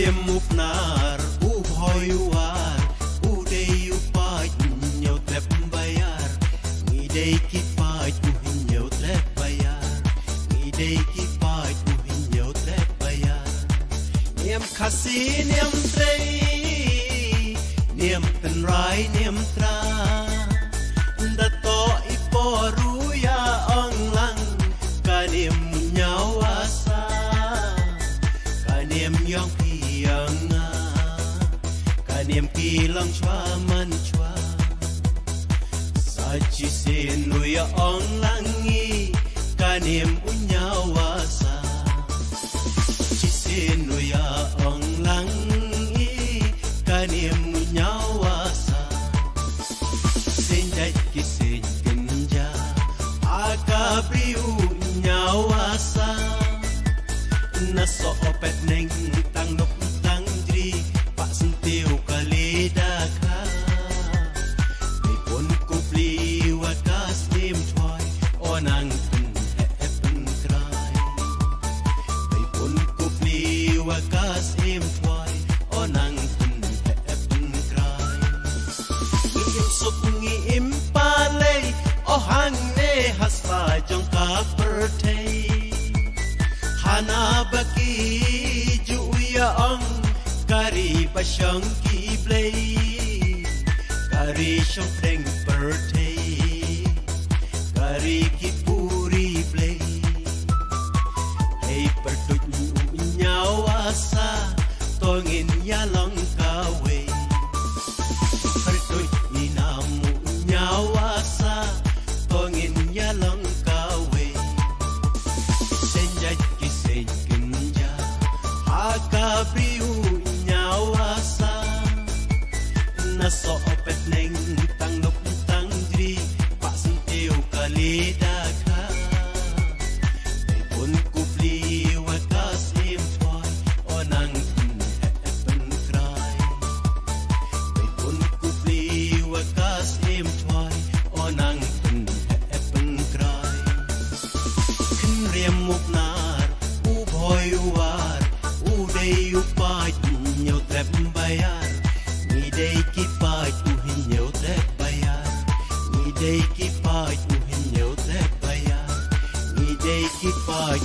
muknar ubhoyuar udei upai nyau trep bayar ngidei kipai nyau trep bayar ngidei kipai nyau trep bayar niam khasi niam trei niam tenrai niam tra dato iporu ya onglang kanim nyawasa kanim yang pianga kanim kilang chwa man chwa sachi senu ya onglangi kanim unyawasa chisenu ya onglangi kanim unyawasa senjai kisen genja akabriu nyawasa naso opet neng tang nok tang dri pak sentiu kalida ka pun kupli wakas nim toy onang pen krai pun kupli wakas nim toy onang pen krai ngim suk ngi impale ohang ne haspa jong ka pertei hana baki juya ong kari pasang kiblay kari siyang preng birthday kari kipuri play hey pertut nyawasa tongin yalang kawe pertut ninamu nyawasa tongin yalang kawe senjat genja akabriu nyawasa naso opet neng tang nok tang dri pak sentiu kalida ka pun kupli wakas im toy onang pen krai pun kupli wakas im toy onang pen krai kin riam muknar ubhoyuar udei upai nyau trep bayar ngidei kipai nyau trep bayar ngidei kipai nyau trep bayar ngidei kipai